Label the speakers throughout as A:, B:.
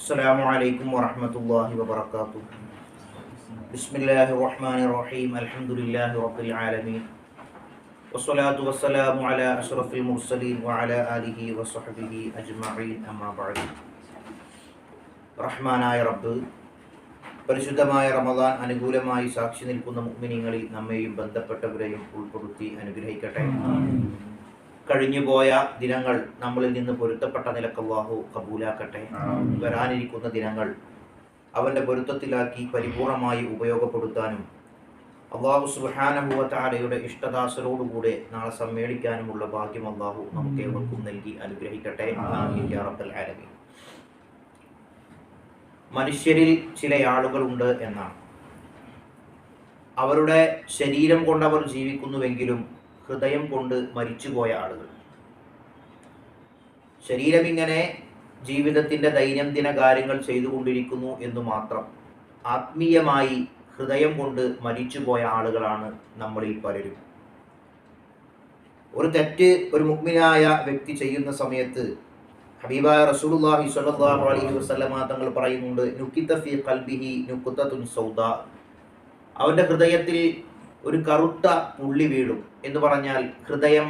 A: അസ്സലാമു അലൈക്കും വറഹ്മത്തുള്ളാഹി വബറകാതുഹു. ബിസ്മില്ലാഹിർ റഹ്മാനിർ റഹീം. അൽഹംദുലില്ലാഹി റബ്ബിൽ ആലമീൻ. വസ്സലാത്തു വസ്സലാമു അലാ അഷ്റഫിൽ മുർസലീൻ വഅലാ ആലിഹി വസ്വഹ്ബിഹി അജ്മഈൻ. അമ്മാ ബഅദ്. റഹ്മാനായ റബ്ബ് പരിശുദ്ധമായ റമദാൻ അനുകൂലമായി സാക്ഷി നിൽക്കുന്ന മുഅ്മിനീങ്ങളിൽ നമ്മെയും ബന്ധപ്പെട്ടവരെയും ഉൾപ്പെടുത്തി അനുഗ്രഹിക്കട്ടെ. കഴിഞ്ഞുപോയ ദിനങ്ങൾ നമ്മളിൽ നിന്ന് പൊരുത്തപ്പെട്ട നിലക്ക് അല്ലാഹു കബൂലാക്കട്ടെ. വരാനിരിക്കുന്ന ദിനങ്ങൾ അവൻ്റെ പൊരുത്തത്തിലാക്കി പരിപൂർണമായി ഉപയോഗപ്പെടുത്താനും അല്ലാഹു സുബ്ഹാനഹു വ തആലയുടെ ഇഷ്ടദാസരോടുകൂടെ നാളെ സമ്മേളിക്കാനുമുള്ള ഭാഗ്യം അല്ലാഹു നമുക്ക് ഏവർക്കും നൽകി അനുഗ്രഹിക്കട്ടെ. ആമീൻ യാ റബ്ബൽ ആലമീൻ. മനുഷ്യരിൽ ചില ആളുകളുണ്ട് എന്നാണ്. അവരുടെ ശരീരം കൊണ്ടവർ ജീവിക്കുന്നുവെങ്കിലും ഹൃദയം കൊണ്ട് മരിച്ചുപോയ ആളുകൾ. ശരീരം ഇങ്ങനെ ജീവിതത്തിൻ്റെ ദൈനംദിന കാര്യങ്ങൾ ചെയ്തുകൊണ്ടിരിക്കുന്നു എന്ന് മാത്രം, ആത്മീയമായി ഹൃദയം കൊണ്ട് മരിച്ചുപോയ ആളുകളാണ് നമ്മളിൽ പലരും. ഒരു തെറ്റ് ഒരു മുഅ്മിനായ വ്യക്തി ചെയ്യുന്ന സമയത്ത് ഹബീബായ റസൂലുള്ളാഹി സ്വല്ലല്ലാഹു അലൈഹി വസല്ലമ തങ്ങൾ പറയുന്നുണ്ട്, നുക്കിത ഫീ ഖൽബിഹി നുക്തത്തുൻ സൗദാ, അവൻ്റെ ഹൃദയത്തിൽ ഒരു കറുത്ത പുള്ളി വീഴും എന്ന് പറഞ്ഞാൽ ഹൃദയം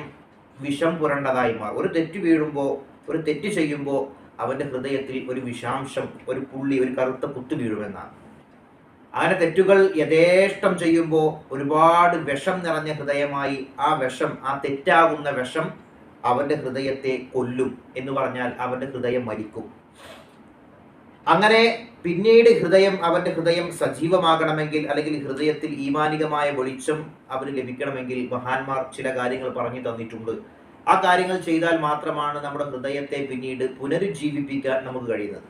A: വിഷം പുരണ്ടതായി മാറും. ഒരു തെറ്റ് വീഴുമ്പോൾ, ഒരു തെറ്റ് ചെയ്യുമ്പോൾ അവൻ്റെ ഹൃദയത്തിൽ ഒരു വിഷാംശം, ഒരു പുള്ളി, ഒരു കറുത്ത കുത്തു വീഴുമെന്നാണ്. അങ്ങനെ തെറ്റുകൾ യഥേഷ്ടം ചെയ്യുമ്പോൾ ഒരുപാട് വിഷം നിറഞ്ഞ ഹൃദയമായി ആ വിഷം, ആ തെറ്റാകുന്ന വിഷം അവൻ്റെ ഹൃദയത്തെ കൊല്ലും എന്ന് പറഞ്ഞാൽ അവൻ്റെ ഹൃദയം മരിക്കും. അങ്ങനെ പിന്നീട് അവൻ്റെ ഹൃദയം സജീവമാകണമെങ്കിൽ, അല്ലെങ്കിൽ ഹൃദയത്തിൽ ഈമാനികമായ വെളിച്ചം അവന് ലഭിക്കണമെങ്കിൽ മഹാന്മാർ ചില കാര്യങ്ങൾ പറഞ്ഞു തന്നിട്ടുണ്ട്. ആ കാര്യങ്ങൾ ചെയ്താൽ മാത്രമാണ് നമ്മുടെ ഹൃദയത്തെ പിന്നീട് പുനരുജ്ജീവിപ്പിക്കാൻ നമുക്ക് കഴിയുന്നത്.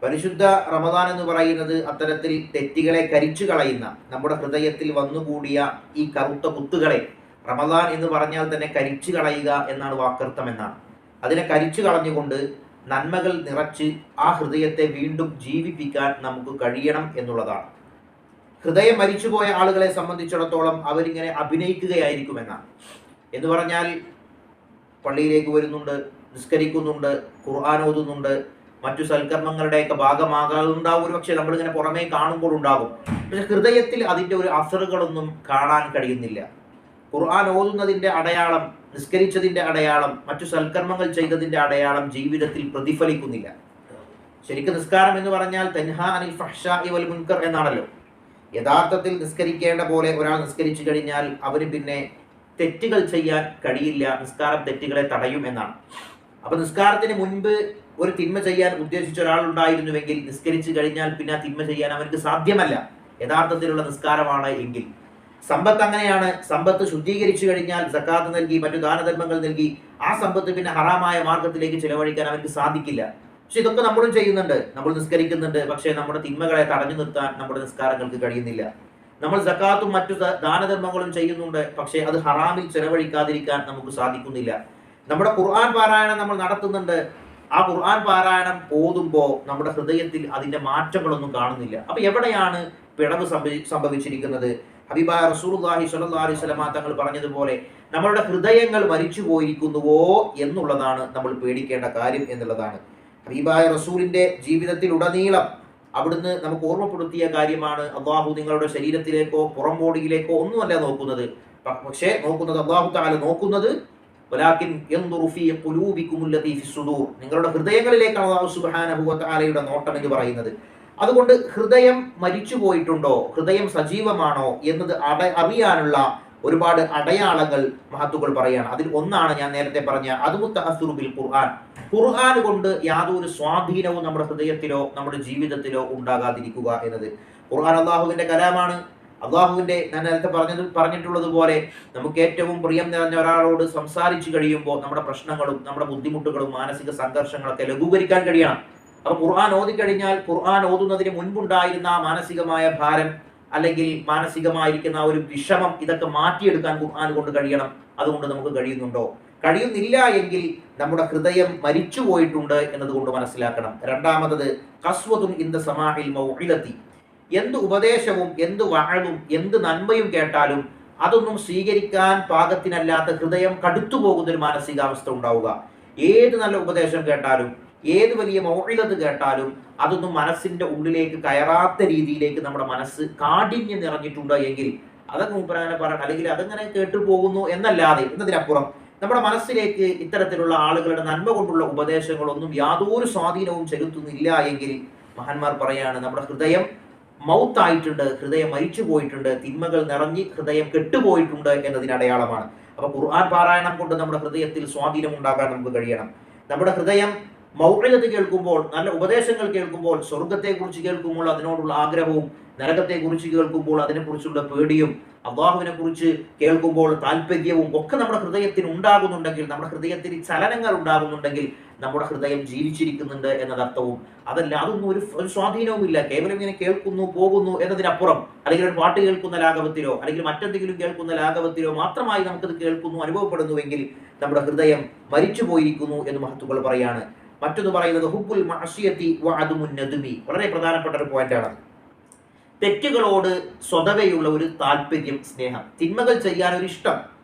A: പരിശുദ്ധ റമദാൻ എന്ന് പറയുന്നത് അത്തരത്തിൽ തെറ്റുകളെ കരിച്ചു കളയുന്ന, നമ്മുടെ ഹൃദയത്തിൽ വന്നുകൂടിയ ഈ കറുത്ത കുത്തുകളെ, റമദാൻ എന്ന് പറഞ്ഞാൽ തന്നെ കരിച്ചു കളയുക എന്നാണ് വാക്കർത്ഥം എന്നാണ്. അതിനെ കരിച്ചു കളഞ്ഞുകൊണ്ട് നന്മകൾ നിറച്ച് ആ ഹൃദയത്തെ വീണ്ടും ജീവിപ്പിക്കാൻ നമുക്ക് കഴിയണം എന്നുള്ളതാണ്. ഹൃദയം മരിച്ചുപോയ ആളുകളെ സംബന്ധിച്ചിടത്തോളം അവരിങ്ങനെ അഭിനയിക്കുകയായിരിക്കുമെന്നാണ്. എന്ന് പറഞ്ഞാൽ പള്ളിയിലേക്ക് വരുന്നുണ്ട്, നിസ്കരിക്കുന്നുണ്ട്, ഖുർആൻ ഓതുന്നുണ്ട്, മറ്റു സൽക്കർമ്മങ്ങളുടെയൊക്കെ ഭാഗമാകാറുണ്ടാവും. ഒരു പക്ഷേ നമ്മളിങ്ങനെ പുറമേ കാണുമ്പോൾ ഉണ്ടാകും. പക്ഷെ ഹൃദയത്തിൽ അതിൻ്റെ ഒരു അസറുകളൊന്നും കാണാൻ കഴിയുന്നില്ല. ഖുർആൻ ഓതുന്നതിൻ്റെ അടയാളം, നിസ്കരിച്ചതിൻ്റെ അടയാളം, മറ്റു സൽക്കർമ്മങ്ങൾ ചെയ്തതിൻ്റെ അടയാളം ജീവിതത്തിൽ പ്രതിഫലിക്കുന്നില്ല. ശരിക്കും നിസ്കാരം എന്ന് പറഞ്ഞാൽ തൻഹാ അനിൽ ഫഹ്ശാഇ വൽ മുൻകർ എന്നാണല്ലോ. യഥാർത്ഥത്തിൽ നിസ്കരിക്കേണ്ട പോലെ ഒരാൾ നിസ്കരിച്ചു കഴിഞ്ഞാൽ അവന് പിന്നെ തെറ്റുകൾ ചെയ്യാൻ കഴിയില്ല. നിസ്കാരം തെറ്റുകളെ തടയും എന്നാണ്. അപ്പൊ നിസ്കാരത്തിന് മുൻപ് ഒരു തിന്മ ചെയ്യാൻ ഉദ്ദേശിച്ച ഒരാളുണ്ടായിരുന്നുവെങ്കിൽ നിസ്കരിച്ചു കഴിഞ്ഞാൽ പിന്നെ ആ തിന്മ ചെയ്യാൻ അവർക്ക് സാധ്യമല്ല, യഥാർത്ഥത്തിലുള്ള നിസ്കാരമാണ് എങ്കിൽ. സമ്പത്ത് അങ്ങനെയാണ്. സമ്പത്ത് ശുദ്ധീകരിച്ചു കഴിഞ്ഞാൽ സക്കാത്ത് നൽകി, മറ്റു ദാനധർമ്മങ്ങൾ നൽകി ആ സമ്പത്ത് പിന്നെ ഹറാമായ മാർഗത്തിലേക്ക് ചിലവഴിക്കാൻ അവർക്ക് സാധിക്കില്ല. പക്ഷെ ഇതൊക്കെ നമ്മളും ചെയ്യുന്നുണ്ട്. നമ്മൾ നിസ്കരിക്കുന്നുണ്ട്, പക്ഷേ നമ്മുടെ തിന്മകളെ തടഞ്ഞു നിർത്താൻ നമ്മുടെ നിസ്കാരങ്ങൾക്ക് കഴിയുന്നില്ല. നമ്മൾ സക്കാത്തും മറ്റു ദാനധർമ്മങ്ങളും ചെയ്യുന്നുണ്ട്, പക്ഷേ അത് ഹറാമിൽ ചിലവഴിക്കാതിരിക്കാൻ നമുക്ക് സാധിക്കുന്നില്ല. നമ്മുടെ ഖുർആൻ പാരായണം നമ്മൾ നടത്തുന്നുണ്ട്. ആ ഖുർആൻ പാരായണം ഓതുമ്പോൾ നമ്മുടെ ഹൃദയത്തിൽ അതിൻ്റെ മാറ്റങ്ങളൊന്നും കാണുന്നില്ല. അപ്പൊ എവിടെയാണ് പിഴവ് സംഭവിച്ചിരിക്കുന്നത്? ഹബീബായ റസൂലുള്ളാഹി സ്വല്ലല്ലാഹു അലൈഹി വസല്ലമ തങ്ങൾ പറഞ്ഞതുപോലെ നമ്മളുടെ ഹൃദയങ്ങൾ മരിച്ചു പോയിരിക്കുന്നുവോ എന്നുള്ളതാണ് നമ്മൾ പേടിക്കേണ്ട കാര്യം എന്നുള്ളതാണ്. ഹബീബായ റസൂലിന്റെ ജീവിതത്തിൽ ഉടനീളം അവിടുന്ന് നമുക്ക് ഓർമ്മപ്പെടുത്തിയ കാര്യമാണ്, അല്ലാഹു നിങ്ങളുടെ ശരീരത്തിലേക്കോ പുറം ബോഡിയിലേക്കോ ഒന്നുമല്ല നോക്കുന്നത്, പക്ഷേ നോക്കുന്നത് അല്ലാഹു തആല നോക്കുന്നത് വലാകിൻ യൻദുറു ഫീ ഖുലൂബികും അല്ലതി ഫി സുദൂർ, നിങ്ങളുടെ ഹൃദയങ്ങളിലേക്കാണ് അല്ലാഹു സുബ്ഹാനഹു വ തആലയുടെ നോട്ടം എന്ന് പറയുന്നത്. അതുകൊണ്ട് ഹൃദയം മരിച്ചു പോയിട്ടുണ്ടോ, ഹൃദയം സജീവമാണോ എന്നത് അറിയാനുള്ള ഒരുപാട് അടയാളങ്ങൾ മഹത്തുക്കൾ പറയാണ്. അതിൽ ഒന്നാണ് ഞാൻ നേരത്തെ പറഞ്ഞ അദ്മുത്തഅസ്സുറു ബിൽ ഖുർആൻ. ഖുർആൻ കൊണ്ട് യാതൊരു സ്വാധീനവും നമ്മുടെ ഹൃദയത്തിലോ നമ്മുടെ ജീവിതത്തിലോ ഉണ്ടാകാതിരിക്കുക എന്നത്. ഖുർആൻ അല്ലാഹുവിന്റെ കലാമാണ്. അള്ളാഹുവിന്റെ, ഞാൻ നേരത്തെ പറഞ്ഞിട്ടുള്ളതുപോലെ നമുക്ക് ഏറ്റവും പ്രിയം നിറഞ്ഞ ഒരാളോട് സംസാരിച്ചു കഴിയുമ്പോൾ നമ്മുടെ പ്രശ്നങ്ങളും നമ്മുടെ ബുദ്ധിമുട്ടുകളും മാനസിക സംഘർഷങ്ങളൊക്കെ ലഘൂകരിക്കാൻ കഴിയണം. അപ്പൊ ഖുർആൻ ഓതിക്കഴിഞ്ഞാൽ ഖുർആൻ ഓതുന്നതിന് മുൻപുണ്ടായിരുന്ന മാനസികമായ ഭാരം, അല്ലെങ്കിൽ മാനസികമായിരിക്കുന്ന ഒരു വിഷമം, ഇതൊക്കെ മാറ്റിയെടുക്കാൻ ഖുർആൻ കൊണ്ട് കഴിയണം. അതുകൊണ്ട് നമുക്ക് കഴിയുന്നുണ്ടോ? കഴിയുന്നില്ല എങ്കിൽ നമ്മുടെ ഹൃദയം മരിച്ചു പോയിട്ടുണ്ട് എന്നതുകൊണ്ട് മനസ്സിലാക്കണം. രണ്ടാമത്തത് ഖസ്വതുൻ ഇൻദ സമാഇൽ മൗഇലതി, എന്ത് ഉപദേശവും എന്ത് വഅദും എന്ത് നന്മയും കേട്ടാലും അതൊന്നും സ്വീകരിക്കാൻ പാകത്തിനല്ലാത്ത ഹൃദയം കടുത്തു പോകുന്ന ഒരു മാനസികാവസ്ഥ ഉണ്ടാവുക. ഏത് നല്ല ഉപദേശം കേട്ടാലും ഏത് വലിയ മൗഇദത്ത് കേട്ടാലും അതൊന്നും മനസ്സിന്റെ ഉള്ളിലേക്ക് കയറാത്ത രീതിയിലേക്ക് നമ്മുടെ മനസ്സ് കാഠിന്യം നിറഞ്ഞിട്ടുണ്ട് എങ്കിൽ അതൊക്കെ മൂപ്പരങ്ങനെ പറയണം, അല്ലെങ്കിൽ അതങ്ങനെ കേട്ടു പോകുന്നു എന്നല്ലാതെ എന്നതിനപ്പുറം നമ്മുടെ മനസ്സിലേക്ക് ഇത്തരത്തിലുള്ള ആളുകളുടെ നന്മ കൊണ്ടുള്ള ഉപദേശങ്ങളൊന്നും യാതൊരു സ്വാധീനവും ചെലുത്തുന്നില്ല എങ്കിൽ മഹാന്മാർ പറയാണ് നമ്മുടെ ഹൃദയം മൗത്തായിട്ടുണ്ട്, ഹൃദയം മരിച്ചു പോയിട്ടുണ്ട്, തിന്മകൾ നിറഞ്ഞ് ഹൃദയം കെട്ടുപോയിട്ടുണ്ട് എന്നതിന് അടയാളമാണ്. അപ്പൊ ഖുർആൻ പാരായണം കൊണ്ട് നമ്മുടെ ഹൃദയത്തിൽ സ്വാധീനം ഉണ്ടാക്കാൻ നമുക്ക് കഴിയണം. നമ്മുടെ ഹൃദയം മൗഇദത്ത് കേൾക്കുമ്പോൾ, നല്ല ഉപദേശങ്ങൾ കേൾക്കുമ്പോൾ, സ്വർഗത്തെക്കുറിച്ച് കേൾക്കുമ്പോൾ അതിനോടുള്ള ആഗ്രഹവും, നരകത്തെക്കുറിച്ച് കേൾക്കുമ്പോൾ അതിനെക്കുറിച്ചുള്ള പേടിയും, അള്ളാഹുവിനെ കുറിച്ച് കേൾക്കുമ്പോൾ താല്പര്യവും ഒക്കെ നമ്മുടെ ഹൃദയത്തിന് ഉണ്ടാകുന്നുണ്ടെങ്കിൽ, നമ്മുടെ ഹൃദയത്തിന് ചലനങ്ങൾ ഉണ്ടാകുന്നുണ്ടെങ്കിൽ നമ്മുടെ ഹൃദയം ജീവിച്ചിരിക്കുന്നുണ്ട് എന്നതർത്ഥവും. അതല്ല, അതൊന്നും ഒരു സ്വാധീനവുമില്ല, കേവലം ഇങ്ങനെ കേൾക്കുന്നു പോകുന്നു എന്നതിനപ്പുറം, അല്ലെങ്കിൽ ഒരു പാട്ട് കേൾക്കുന്ന ലാഘവത്തിലോ അല്ലെങ്കിൽ മറ്റെന്തെങ്കിലും കേൾക്കുന്ന ലാഘവത്തിലോ മാത്രമായി നമുക്കത് കേൾക്കുന്നു അനുഭവപ്പെടുന്നുവെങ്കിൽ നമ്മുടെ ഹൃദയം മരിച്ചു പോയിരിക്കുന്നു എന്ന് മഹത്തുക്കൾ പറയാണ്. മറ്റൊന്ന് പറയുന്നത് ഹുബ്ബുൽ മഅസിയത്തി വഅദുമുൻ നദ്മി, വളരെ പ്രധാനപ്പെട്ട ഒരു പോയിന്റാണ്. തെറ്റുകളോട് സ്വതവേയുള്ള ഒരു താല്പര്യം, സ്നേഹം, തിന്മകൾ ചെയ്യാൻ ഒരു ഇഷ്ടം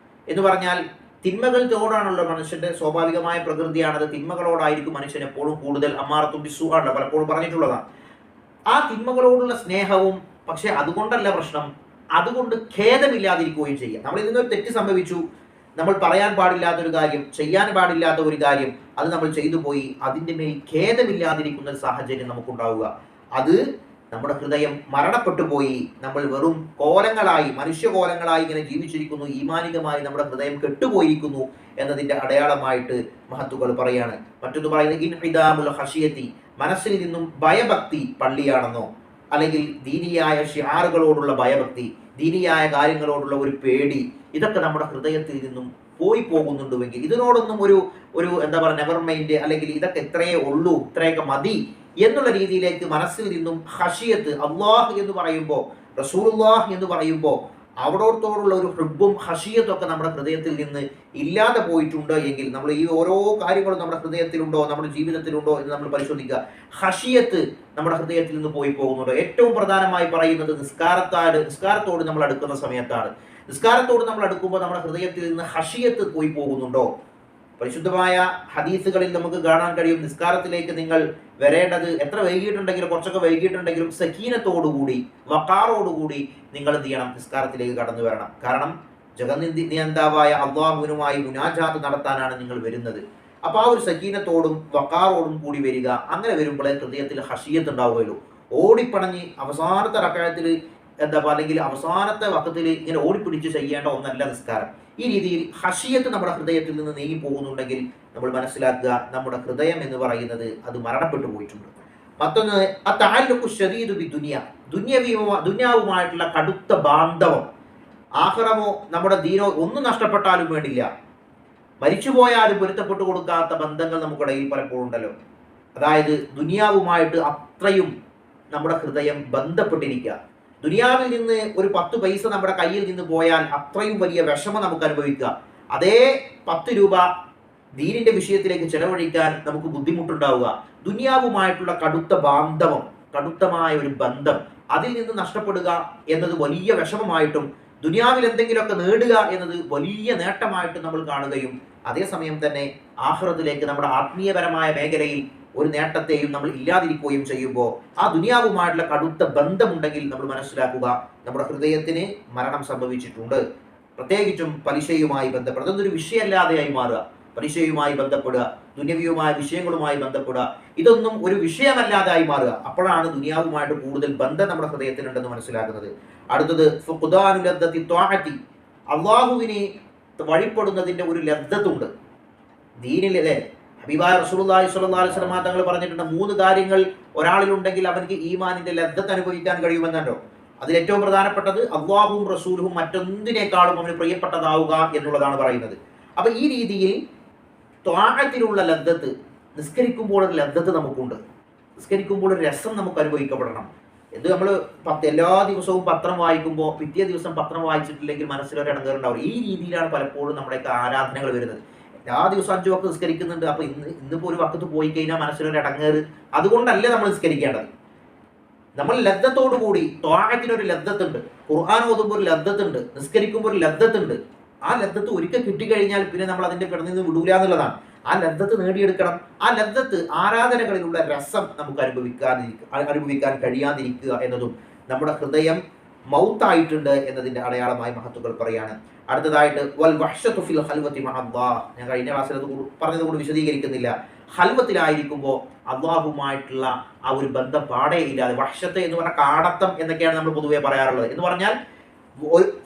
A: എന്ന് പറഞ്ഞാൽ തിന്മകളോടാണുള്ള മനുഷ്യന്റെ സ്വാഭാവികമായ പ്രകൃതിയാണത്. തിന്മകളോടായിരിക്കും മനുഷ്യൻ എപ്പോഴും കൂടുതൽ അമ്മാറത്തും ബിസ്സൂ ആണ് പലപ്പോഴും പറഞ്ഞിട്ടുള്ളതാണ്. ആ തിന്മകളോടുള്ള സ്നേഹവും, പക്ഷെ അതുകൊണ്ടല്ല പ്രശ്നം, അതുകൊണ്ട് ഖേദമില്ലാതിരിക്കുകയും ചെയ്യാം. നമ്മൾ ഇതിനൊരു തെറ്റ് സംഭവിച്ചു, നമ്മൾ പറയാൻ പാടില്ലാത്തൊരു കാര്യം, ചെയ്യാൻ പാടില്ലാത്ത ഒരു കാര്യം, അത് നമ്മൾ ചെയ്തു പോയി, അതിൻ്റെ മേൽ ഖേദമില്ലാതിരിക്കുന്ന ഒരു സാഹചര്യം നമുക്കുണ്ടാവുക. അത് നമ്മുടെ ഹൃദയം മരണപ്പെട്ടു പോയി, നമ്മൾ വെറും കോലങ്ങളായി, മനുഷ്യകോലങ്ങളായി ഇങ്ങനെ ജീവിച്ചിരിക്കുന്നു, ഈമാനികമായി നമ്മുടെ ഹൃദയം കെട്ടുപോയിരിക്കുന്നു എന്നതിൻ്റെ അടയാളമായിട്ട് മഹത്തുക്കൾ പറയാണ്. മറ്റൊന്ന് പറയുന്നത് ഇൻഇദാമുൽ ഖശിയത്തി, മനസ്സിൽ നിന്നും ഭയഭക്തി പള്ളിയാണെന്നോ, അല്ലെങ്കിൽ ദീനിയായ ഷിആറുകളോടുള്ള ഭയഭക്തി, ദീനിയായ കാര്യങ്ങളോടുള്ള ഒരു പേടി, ഇതൊക്കെ നമ്മുടെ ഹൃദയത്തിൽ നിന്നും പോയി പോകുന്നുണ്ടുവെങ്കിൽ, ഇതിനോടൊന്നും ഒരു എന്താ പറയുക നെവർ മൈൻഡ്, അല്ലെങ്കിൽ ഇതൊക്കെ ഇത്രയേ ഉള്ളൂ, ഇത്രയൊക്കെ മതി എന്നുള്ള രീതിയിലേക്ക് മനസ്സിൽ നിന്നും ഖശിയത്ത്, അള്ളാഹ് എന്ന് പറയുമ്പോൾ, റസൂലുള്ളാഹ് എന്ന് പറയുമ്പോൾ അവിടോടത്തോടുള്ള ഒരു ഹുബ്ബും ഖശിയത്തും ഒക്കെ നമ്മുടെ ഹൃദയത്തിൽ നിന്ന് ഇല്ലാതെ പോയിട്ടുണ്ട് എങ്കിൽ, നമ്മൾ ഈ ഓരോ കാര്യങ്ങളും നമ്മുടെ ഹൃദയത്തിലുണ്ടോ, നമ്മുടെ ജീവിതത്തിലുണ്ടോ എന്ന് നമ്മൾ പരിശോധിക്കുക. ഖശിയത്ത് നമ്മുടെ ഹൃദയത്തിൽ നിന്ന് പോയി പോകുന്നുണ്ടോ? ഏറ്റവും പ്രധാനമായി പറയുന്നത് നിസ്കാരത്തോട് നമ്മൾ അടുക്കുന്ന സമയത്താണ്. നിസ്കാരത്തോട് നമ്മൾ അടുക്കുമ്പോൾ നമ്മുടെ ഹൃദയത്തിൽ നിന്ന് ഖശിയത്ത് പോയി പോകുന്നുണ്ടോ? പരിശുദ്ധമായ ഹദീസുകളിൽ നമുക്ക് കാണാൻ കഴിയും, നിസ്കാരത്തിലേക്ക് നിങ്ങൾ വരേണ്ടത് എത്ര വൈകിട്ടുണ്ടെങ്കിലും, കുറച്ചൊക്കെ വൈകിട്ടുണ്ടെങ്കിലും സക്കീനത്തോടുകൂടി, വഖാറോടുകൂടി നിങ്ങൾ എന്ത് ചെയ്യണം? നിസ്കാരത്തിലേക്ക് കടന്നു വരണം. കാരണം ജഗന്നിയന്താവായ അള്ളാഹുവിനുമായി മുനാജാത്ത് നടത്താനാണ് നിങ്ങൾ വരുന്നത്. അപ്പോൾ ആ ഒരു സക്കീനത്തോടും വഖാറോടും കൂടി വരിക. അങ്ങനെ വരുമ്പോഴേ ഹൃദയത്തിൽ ഖശിയത്ത് ഉണ്ടാവുകയുള്ളൂ. ഓടിപ്പണഞ്ഞ് അവസാനത്തെ റക്അത്തിൽ അല്ലെങ്കിൽ അവസാനത്തെ വഖത്തിൽ ഇങ്ങനെ ഓടിപ്പിടിച്ച് ചെയ്യേണ്ട ഒന്നല്ല നിസ്കാരം. ഈ രീതിയിൽ ഖശിയത്ത് നമ്മുടെ ഹൃദയത്തിൽ നിന്ന് നീങ്ങി പോകുന്നുണ്ടെങ്കിൽ നമ്മൾ മനസ്സിലാക്കുക, നമ്മുടെ ഹൃദയം എന്ന് പറയുന്നത് അത് മരണപ്പെട്ടു പോയിട്ടുണ്ട്. മറ്റൊന്ന് അത്തഅല്ലുഖു ശദീദു ബിദുനിയ, ദുനിയാവുമായിട്ടുള്ള കടുത്ത ബാന്ധവം. ആഖിറമോ നമ്മുടെ ദീനോ ഒന്നും നഷ്ടപ്പെട്ടാലും വേണ്ടില്ല, മരിച്ചുപോയാലും പൊരുത്തപ്പെട്ടു കൊടുക്കാത്ത ബന്ധങ്ങൾ നമുക്കിടയിൽ പലപ്പോഴും ഉണ്ടല്ലോ. അതായത് ദുനിയാവുമായിട്ട് അത്രയും നമ്മുടെ ഹൃദയം ബന്ധപ്പെട്ടിരിക്കുക. ദുനിയാവിൽ നിന്ന് ഒരു 10 പൈസ നമ്മുടെ കയ്യിൽ നിന്ന് പോയാൽ അത്രയും വലിയ വിഷമം നമുക്ക് അനുഭവിക്കുക. അതേ 10 രൂപ ദീനിന്റെ വിഷയത്തിലേക്ക് ചെലവഴിക്കാൻ നമുക്ക് ബുദ്ധിമുട്ടുണ്ടാവുക. ദുനിയാവുമായിട്ടുള്ള കടുത്ത ബാന്ധവം, കടുത്തമായ ഒരു ബന്ധം, അതിൽ നിന്ന് നഷ്ടപ്പെടുക എന്നത് വലിയ വിഷമമായിട്ടും, ദുനിയാവിൽ എന്തെങ്കിലുമൊക്കെ നേടുക എന്നത് വലിയ നേട്ടമായിട്ടും നമ്മൾ കാണുകയും, അതേസമയം തന്നെ ആഖിറത്തിലേക്ക് നമ്മുടെ ആത്മീയപരമായ മേഖലയിൽ ഒരു നേട്ടത്തെയും നമ്മൾ ഇല്ലാതിരിക്കുകയും ചെയ്യുമ്പോൾ, ആ ദുനിയാവുമായിട്ടുള്ള കടുത്ത ബന്ധമുണ്ടെങ്കിൽ നമ്മൾ മനസ്സിലാക്കുക, നമ്മുടെ ഹൃദയത്തിന് മരണം സംഭവിച്ചിട്ടുണ്ട്. പ്രത്യേകിച്ചും പലിശയുമായി ബന്ധപ്പെടുക, അതൊന്നൊരു വിഷയമല്ലാതെയായി മാറുക. പലിശയുമായി ബന്ധപ്പെടുക, ദുനിയവിയുമായ വിഷയങ്ങളുമായി ബന്ധപ്പെടുക, ഇതൊന്നും ഒരു വിഷയമല്ലാതായി മാറുക. അപ്പോഴാണ് ദുനിയാവുമായിട്ട് കൂടുതൽ ബന്ധം നമ്മുടെ ഹൃദയത്തിനുണ്ടെന്ന് മനസ്സിലാക്കുന്നത്. അടുത്തത് ഫുഖ്ദാനു ലദ്ദത്തി ത്വാഅത്തി, അള്ളാഹുവിനെ വഴിപ്പെടുന്നതിൻ്റെ ഒരു ലദ്ദത്തുണ്ട് ദീനിലെ. ഹബീബായ റസൂലുള്ളാഹി സ്വല്ലല്ലാഹു അലൈഹി വസല്ലം തങ്ങൾ പറഞ്ഞിട്ടുണ്ട്, 3 കാര്യങ്ങൾ ഒരാളിലുണ്ടെങ്കിൽ അവർക്ക് ഈമാനിന്റെ ലദ്ദത്ത് അനുഭവിക്കാൻ കഴിയുമെന്നല്ലോ. അതിൽ ഏറ്റവും പ്രധാനപ്പെട്ടത് അള്ളാഹുവും റസൂലുഹും മറ്റൊന്നിനേക്കാളും അവന് പ്രിയപ്പെട്ടതാവുക എന്നുള്ളതാണ് പറയുന്നത്. അപ്പൊ ഈ രീതിയിൽ ത്വാഅത്തിലുള്ള ലദ്ദത്ത്, നിസ്കരിക്കുമ്പോൾ ഒരു ലദ്ദത്ത് നമുക്കുണ്ട്, നിസ്കരിക്കുമ്പോൾ ഒരു രസം നമുക്ക് അനുഭവിക്കപ്പെടണം. ഇത് നമ്മൾ എല്ലാ ദിവസവും പത്രം വായിക്കുമ്പോൾ പിറ്റേ ദിവസം പത്രം വായിച്ചിട്ടില്ലെങ്കിൽ മനസ്സിലൊരു ഇടങ്ങേറുണ്ടാവും. ഈ രീതിയിലാണ് പലപ്പോഴും നമ്മുടെയൊക്കെ ആരാധനകൾ വരുന്നത്. എല്ലാ ദിവസവും 5 വക്ത് നിസ്കരിക്കുന്നുണ്ട്, അപ്പൊ ഇന്നിപ്പോൾ ഒരു വക്കത്ത് പോയി കഴിഞ്ഞാൽ മനസ്സിലൊരു ഇടങ്ങേറ്. അതുകൊണ്ടല്ല നമ്മൾ നിസ്കരിക്കേണ്ടത്. നമ്മൾ ലദ്ദത്തോടു കൂടി, ത്വാഅത്തിനൊരു ലദ്ദത്തുണ്ട്, ഖുർആൻ ഓതുമ്പോൾ ഒരു ലദ്ദത്തുണ്ട്, നിസ്കരിക്കുമ്പോൾ ഒരു ലദ്ദത്തുണ്ട്. ആ ലദ്ദത്ത് ഒരിക്കൽ കിട്ടിക്കഴിഞ്ഞാൽ പിന്നെ നമ്മൾ അതിന്റെ കിടന്നു വിടൂല എന്നുള്ളതാണ്. ആ ലദ്ദത്ത് നേടിയെടുക്കണം. ആ ലദ്ദത്ത് ആരാധനകളിലുള്ള രസം നമുക്ക് അനുഭവിക്കാൻ കഴിയാതിരിക്കുക എന്നതും നമ്മുടെ ഹൃദയം മൗത്തായിട്ടുണ്ട് എന്നതിന്റെ അടയാളമായി മഹത്തുക്കൾ പറയാണ്. അടുത്തതായിട്ട് വൽ വഹ്ശതു ഫിൽ ഖൽവതി മഅല്ലാഹ്. ഞാൻ കഴിഞ്ഞ ക്ലാസ്സിൽ അത് പറഞ്ഞതുകൊണ്ട് വിശദീകരിക്കുന്നില്ല. ഖൽവത്തിലായിരിക്കുമ്പോൾ അള്ളാഹുമായിട്ടുള്ള ആ ഒരു ബന്ധം പാടേ ഇല്ലാതെ, വഹ്ശത്ത് എന്ന് പറഞ്ഞ കാടത്തം എന്നൊക്കെയാണ് നമ്മൾ പൊതുവെ പറയാറുള്ളത്. എന്ന് പറഞ്ഞാൽ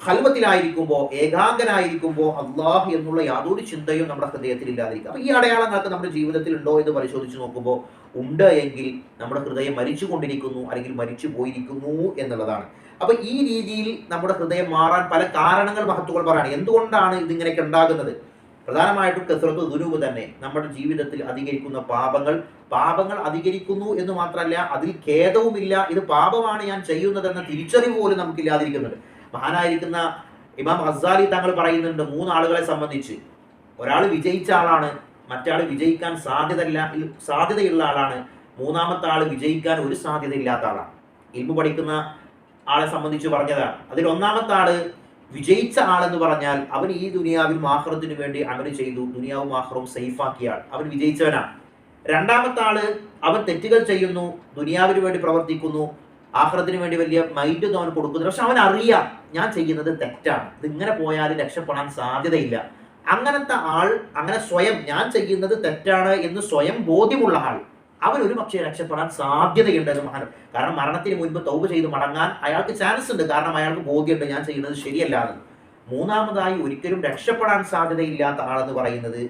A: ഖൽവത്തിലായിരിക്കുമ്പോൾ, ഏകാന്തനായിരിക്കുമ്പോൾ അള്ളാഹ് എന്നുള്ള യാതൊരു ചിന്തയും നമ്മുടെ ഹൃദയത്തിൽ ഇല്ലാതിരിക്കുക. അപ്പൊ ഈ അടയാളങ്ങളൊക്കെ നമ്മുടെ ജീവിതത്തിൽ ഉണ്ടോ എന്ന് പരിശോധിച്ച് നോക്കുമ്പോൾ ഉണ്ട് എങ്കിൽ നമ്മുടെ ഹൃദയം മരിച്ചു കൊണ്ടിരിക്കുന്നു അല്ലെങ്കിൽ മരിച്ചു പോയിരിക്കുന്നു എന്നുള്ളതാണ്. അപ്പൊ ഈ രീതിയിൽ നമ്മുടെ ഹൃദയം മാറാൻ പല കാരണങ്ങൾ മഹത്തുക്കൾ പറയാണ്. എന്തുകൊണ്ടാണ് ഇതിങ്ങനെയൊക്കെ ഉണ്ടാകുന്നത്? പ്രധാനമായിട്ടും കസ്റത്തു ദുനൂബ് തന്നെ. നമ്മുടെ ജീവിതത്തിൽ അധികരിക്കുന്ന പാപങ്ങൾ അധികരിക്കുന്നു എന്ന് മാത്രമല്ല, അതിൽ ഖേദവുമില്ല, ഇത് പാപമാണ് ഞാൻ ചെയ്യുന്നതെന്ന തിരിച്ചറിവ് പോലും നമുക്കില്ലാതിരിക്കുന്നുണ്ട്. മഹാനായിരിക്കുന്ന ഇമാം ഗസാലി തങ്ങൾ പറയുന്നുണ്ട്, 3 ആളുകളെ സംബന്ധിച്ച്. ഒരാൾ വിജയിച്ച ആളാണ്, മറ്റാൾ വിജയിക്കാൻ സാധ്യതയുള്ള ആളാണ്, മൂന്നാമത്തെ ആൾ വിജയിക്കാൻ ഒരു സാധ്യതയില്ലാത്ത ആളാണ്. ഇൽമു പഠിക്കുന്ന ആളെ സംബന്ധിച്ച് പറഞ്ഞതാണ്. അതിൽ ഒന്നാമത്തെ ആള് വിജയിച്ച ആളെന്ന് പറഞ്ഞാൽ അവൻ ഈ ദുനിയാവിൽ ആഖിറത്തിന് വേണ്ടി അമല് ചെയ്തു, ദുനിയാവും ആഖിറവും സേഫാക്കിയ ആൾ, അവൻ വിജയിച്ചവനാണ്. രണ്ടാമത്തെ ആള് അവൻ തെറ്റുകൾ ചെയ്യുന്നു, ദുനിയാവിന് വേണ്ടി പ്രവർത്തിക്കുന്നു, ആഖിറത്തിന് വേണ്ടി വലിയ മൈൻഡ് അവൻ കൊടുക്കുന്നു, പക്ഷെ അവൻ അറിയാം ഞാൻ ചെയ്യുന്നത് തെറ്റാണ്, ഇതിങ്ങനെ പോയാൽ രക്ഷപ്പെടാൻ സാധ്യതയില്ല. അങ്ങനത്തെ ആൾ, അങ്ങനെ സ്വയം ഞാൻ ചെയ്യുന്നത് തെറ്റാണ് എന്ന് സ്വയം ബോധ്യമുള്ള ആൾ, അവൻ ഒരു പക്ഷേ രക്ഷപ്പെടാൻ സാധ്യതയുണ്ട് എന്ന് കാരണം മരണത്തിന് മുൻപ് തൗബ ചെയ്ത് മടങ്ങാൻ അയാൾക്ക് ചാൻസ് ഉണ്ട്. കാരണം അയാൾക്ക് ബോധ്യമുണ്ട് ഞാൻ ചെയ്യുന്നത് ശരിയല്ല എന്ന്. മൂന്നാമതായി ഒരിക്കലും രക്ഷപ്പെടാൻ സാധ്യതയില്ലാത്ത ആളെന്ന് പറയുന്നത്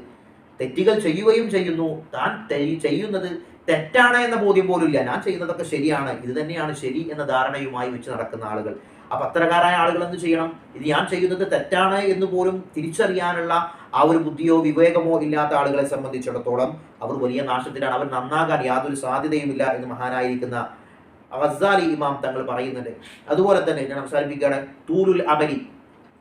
A: തെറ്റുകൾ ചെയ്യുകയും ചെയ്യുന്നു, താൻ ചെയ്യുന്നത് തെറ്റാണ് എന്ന ബോധ്യം പോലും ഇല്ല, ഞാൻ ചെയ്യുന്നതൊക്കെ ശരിയാണ്, ഇത് തന്നെയാണ് ശരി എന്ന ധാരണയുമായി വെച്ച് നടക്കുന്ന ആളുകൾ. അപ്പൊ അത്തരക്കാരായ ആളുകൾ എന്ത് ചെയ്യണം? ഇത് ഞാൻ ചെയ്യുന്നത് തെറ്റാണ് എന്ന് പോലും തിരിച്ചറിയാനുള്ള ആ ഒരു ബുദ്ധിയോ വിവേകമോ ഇല്ലാത്ത ആളുകളെ സംബന്ധിച്ചിടത്തോളം അവർ വലിയ നാശത്തിലാണ്, അവർ നന്നാകാൻ യാതൊരു സാധ്യതയുമില്ല എന്ന് മഹാനായിരിക്കുന്ന ഗസാലി ഇമാം തങ്ങൾ പറയുന്നുണ്ട്. അതുപോലെ തന്നെ ഞാൻ അവസാനിപ്പിക്കുകയാണ്, തൂലുൽ അമലി,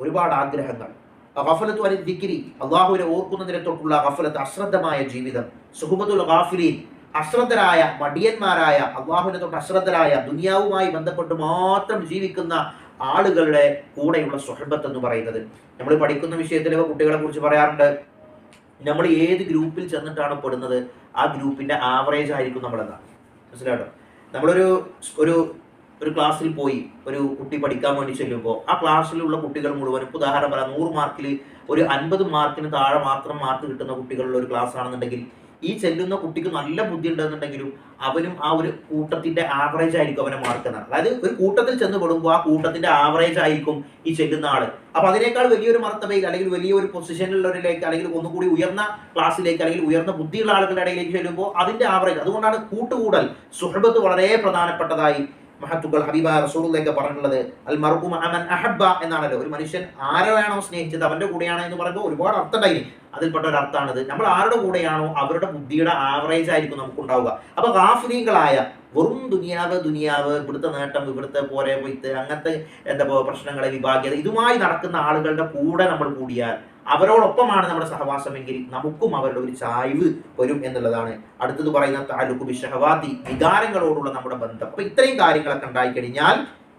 A: ഒരുപാട് ആഗ്രഹങ്ങൾ, ഗഫലത്തു അനിൽ ദിക്രി, അള്ളാഹുവിനെ ഓർക്കുന്നതിനെ തൊട്ടുള്ള ഗഫലത്ത്, അശ്രദ്ധമായ ജീവിതം, സുഹബത്തുൽ ഗാഫിലീൻ, അശ്രദ്ധരായ മടിയന്മാരായ, അള്ളാഹുവിനെ തൊട്ട് അശ്രദ്ധരായ, ദുനിയാവുമായി ബന്ധപ്പെട്ട് മാത്രം ജീവിക്കുന്ന ആളുകളുടെ കൂടെയുള്ള സുഹബത്ത് എന്ന് പറയുന്നത്. നമ്മൾ പഠിക്കുന്ന വിഷയത്തിലൊക്കെ കുട്ടികളെ കുറിച്ച് പറയാറുണ്ട്, നമ്മൾ ഏത് ഗ്രൂപ്പിൽ ചെന്നിട്ടാണ് പെടുന്നത് ആ ഗ്രൂപ്പിന്റെ ആവറേജ് ആയിരിക്കും നമ്മളെന്നാണ്. മനസ്സിലാട്ടോ? നമ്മളൊരു ഒരു ക്ലാസ്സിൽ പോയി ഒരു കുട്ടി പഠിക്കാൻ വേണ്ടി ചെല്ലുമ്പോൾ ആ ക്ലാസ്സിലുള്ള കുട്ടികൾ മുഴുവനും, ഉദാഹരണം പറയാം, 100 മാർക്കിൽ ഒരു 50 മാർക്കിന് താഴെ മാത്രം മാർക്ക് കിട്ടുന്ന കുട്ടികളുള്ള ഒരു ക്ലാസ് ആണെന്നുണ്ടെങ്കിൽ, ഈ ചെല്ലുന്ന കുട്ടിക്ക് നല്ല ബുദ്ധി ഉണ്ടെന്നുണ്ടെങ്കിലും അവനും ആ ഒരു കൂട്ടത്തിന്റെ ആവറേജ് ആയിരിക്കും അവനെ മാർക്ക് എന്നാണ്. അതായത് ഒരു കൂട്ടത്തിൽ ചെന്ന് പെടുമ്പോൾ ആ കൂട്ടത്തിന്റെ ആവറേജ് ആയിരിക്കും ഈ ചെല്ലുന്ന ആള്. അപ്പൊ അതിനേക്കാൾ വലിയൊരു മർത്തബയിൽ അല്ലെങ്കിൽ വലിയൊരു പൊസിഷനിലുള്ളവരിലേക്ക് അല്ലെങ്കിൽ ഒന്നുകൂടി ഉയർന്ന ക്ലാസ്സിലേക്ക് അല്ലെങ്കിൽ ഉയർന്ന ബുദ്ധിയുള്ള ആളുകളുടെ ഇടയിലേക്ക് ചെല്ലുമ്പോൾ അതിന്റെ ആവറേജ്. അതുകൊണ്ടാണ് കൂട്ടുകൂടൽ, സുഹബത്ത് വളരെ പ്രധാനപ്പെട്ടതായി മഹത്തുക്കൾ ഹബീബായ റസൂലുള്ളാഹിയൊക്കെ പറഞ്ഞിട്ടുള്ളത്. അൽ മർഉ മഅ മൻ അഹബ്ബ എന്നാണല്ലോ. ഒരു മനുഷ്യൻ ആരെയാണോ സ്നേഹിച്ചത് അവന്റെ കൂടെയാണ് എന്ന് പറയുമ്പോൾ ഒരുപാട് അർത്ഥമുണ്ടായി. അതിൽപ്പെട്ട ഒരു അർത്ഥമാണിത്. നമ്മൾ ആരുടെ കൂടെയാണോ അവരുടെ ബുദ്ധിയുടെ ആവറേജ് ആയിരിക്കും നമുക്കുണ്ടാവുക. അപ്പൊ ഗാഫിലീങ്ങളായ, വെറും ദുനിയാവ്, ഇവിടുത്തെ നേട്ടം, ഇവിടുത്തെ പോരെ പോയിട്ട് അങ്ങനത്തെ പ്രശ്നങ്ങളെ, വിഭാഗ്യത, ഇതുമായി നടക്കുന്ന ആളുകളുടെ കൂടെ നമ്മൾ കൂടിയാൽ, അവരോടൊപ്പമാണ് നമ്മുടെ സഹവാസമെങ്കിൽ നമുക്കും അവരുടെ ഒരു ചായ്വ് വരും എന്നുള്ളതാണ്. അടുത്തത് പറയുന്ന തഅല്ലുഖു ബിശ്ശഹവാതി, വികാരങ്ങളോടുള്ള നമ്മുടെ ബന്ധം. അപ്പൊ ഇത്രയും കാര്യങ്ങളൊക്കെ ഉണ്ടായിക്കഴിഞ്ഞാൽ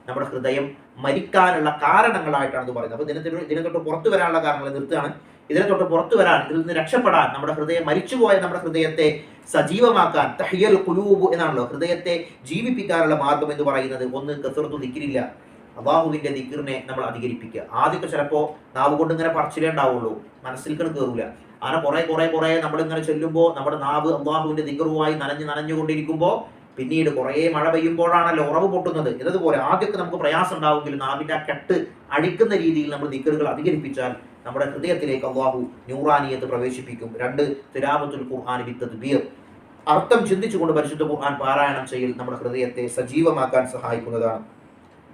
A: നമ്മുടെ ഹൃദയം മരിക്കാനുള്ള കാരണങ്ങളായിട്ടാണ് ഇത് പറയുന്നത്. അപ്പൊ ഇതിനെ തൊട്ട് പുറത്തു വരാനുള്ള കാരണങ്ങൾ നിർത്തുകയാണ്. ഇതിനെ തൊട്ട് പുറത്തു വരാൻ, ഇതിൽ നിന്ന് രക്ഷപ്പെടാൻ, നമ്മുടെ ഹൃദയം മരിച്ചുപോയ നമ്മുടെ ഹൃദയത്തെ സജീവമാക്കാൻ, തഹ്യൽ ഖുലൂബ് എന്നാണല്ലോ, ഹൃദയത്തെ ജീവിപ്പിക്കാനുള്ള മാർഗം എന്ന് പറയുന്നത്, ഒന്ന് കസറത്തു ദിക്രില്ല, അള്ളാഹുവിന്റെ ദിക്റിനെ നമ്മൾ അധികരിപ്പിക്കുക. ആദ്യമൊക്കെ ചിലപ്പോൾ നാവ് കൊണ്ട് ഇങ്ങനെ പറച്ചിലേ ഉണ്ടാവുള്ളൂ, മനസ്സിൽക്കണ് കയറൂല. അങ്ങനെ കുറെ നമ്മളിങ്ങനെ ചൊല്ലുമ്പോൾ നമ്മുടെ നാവ് അള്ളാഹുവിന്റെ ദിക്റുമായി നനഞ്ഞുകൊണ്ടിരിക്കുമ്പോൾ പിന്നീട് കുറേ മഴ പെയ്യുമ്പോഴാണല്ലോ ഉറവ് പൊട്ടുന്നത്. എന്നതുപോലെ ആദ്യമൊക്കെ നമുക്ക് പ്രയാസം ഉണ്ടാവുമെങ്കിലും നാവിന്റെ ആ കെട്ട് അഴിക്കുന്ന രീതിയിൽ നമ്മൾ ദിക്റുകൾ അധികരിപ്പിച്ചാൽ നമ്മുടെ ഹൃദയത്തിലേക്ക് അള്ളാഹു നൂറാനിയത്ത് പ്രവേശിപ്പിക്കും. 2 തിലാവത്തുൽ ഖുർആൻ ബിത്തദ്ബീർ, അർത്ഥം ചിന്തിച്ചുകൊണ്ട് പരിശുദ്ധ ഖുർആൻ പാരായണം ചെയ്യൽ നമ്മുടെ ഹൃദയത്തെ സജീവമാക്കാൻ സഹായിക്കുന്നതാണ്.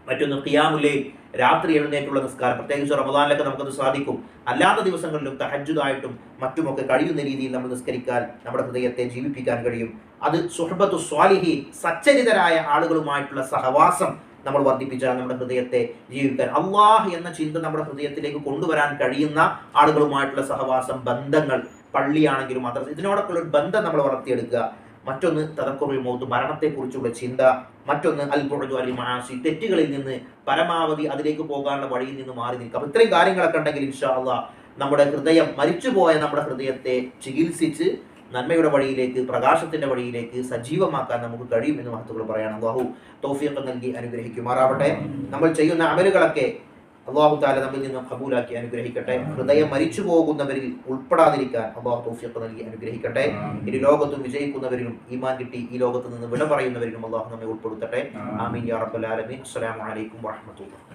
A: മറ്റൊന്ന് ഖിയാമുൽ ലൈൽ, രാത്രി എഴുന്നേറ്റുള്ള നിസ്കാരം. പ്രത്യേകിച്ച് റമദാനിലൊക്കെ നമുക്കത് സാധിക്കും. അല്ലാത്ത ദിവസങ്ങളിലും തഹജ്ജുദായിട്ടും മറ്റുമൊക്കെ കഴിയുന്ന രീതിയിൽ നമ്മൾ നിസ്കരിക്കാൻ നമ്മുടെ ഹൃദയത്തെ ജീവിപ്പിക്കാൻ കഴിയും. അത് സുഹബത്തു സ്വാലിഹീൻ, സച്ചരിതരായ ആളുകളുമായിട്ടുള്ള സഹവാസം നമ്മൾ വർദ്ധിപ്പിച്ചാൽ നമ്മുടെ ഹൃദയത്തെ ജീവിക്കാൻ, അള്ളാഹ് എന്ന ചിന്ത നമ്മുടെ ഹൃദയത്തിലേക്ക് കൊണ്ടുവരാൻ കഴിയുന്ന ആളുകളുമായിട്ടുള്ള സഹവാസം, ബന്ധങ്ങൾ, പള്ളിയാണെങ്കിലും മദ്രസ, ഇതിനോടൊക്കെ ഒരു ബന്ധം നമ്മൾ വളർത്തിയെടുക്കുക. മറ്റൊന്ന് തദക്കുറുൽ മൗത്ത്, മരണത്തെക്കുറിച്ചുള്ള ചിന്ത. മറ്റൊന്ന് അൽ ബുഅദു അനിൽ മആസി, തെറ്റുകളിൽ നിന്ന് പരമാവധി അതിലേക്ക് പോകാനുള്ള വഴിയിൽ നിന്ന് മാറി നിൽക്കുക. അപ്പോൾ ഇത്രയും കാര്യങ്ങളൊക്കെ ഉണ്ടെങ്കിൽ ഇൻഷാ അല്ലാഹ് നമ്മുടെ ഹൃദയം മരിച്ചുപോയ നമ്മുടെ ഹൃദയത്തെ ചികിത്സിച്ച് നന്മയുടെ വഴിയിലേക്ക്, പ്രകാശത്തിന്റെ വഴിയിലേക്ക് സജീവമാക്കാൻ നമുക്ക് കഴിയും എന്ന് മഹത്തുക്കൾ പറയാണ്. അല്ലാഹു തൗഫീഖ് നൽകി അനുഗ്രഹിക്കുമാറാവട്ടെ. നമ്മൾ ചെയ്യുന്ന അമലുകളൊക്കെ അല്ലാഹു തആല നമ്മിൽ നിന്ന് ഖബൂലാക്കി അനുഗ്രഹിക്കട്ടെ. ഹൃദയം മരിച്ചു പോകുന്നവരിൽ ഉൾപ്പെടാതിരിക്കാൻ അല്ലാഹു തൗഫീഖ് നൽകി അനുഗ്രഹിക്കട്ടെ. ഇരു ലോകത്തും വിജയിക്കുന്നവരിലും ഈമാൻ കിട്ടി ഈ ലോകത്ത് നിന്ന് വിട പറയുന്നവരിലും അല്ലാഹു നമ്മെ ഉൾപ്പെടുത്തട്ടെ. ആമീൻ യാ റബ്ബൽ ആലമീൻ. അസ്സലാമു അലൈക്കും വറഹ്മത്തുള്ളാഹി.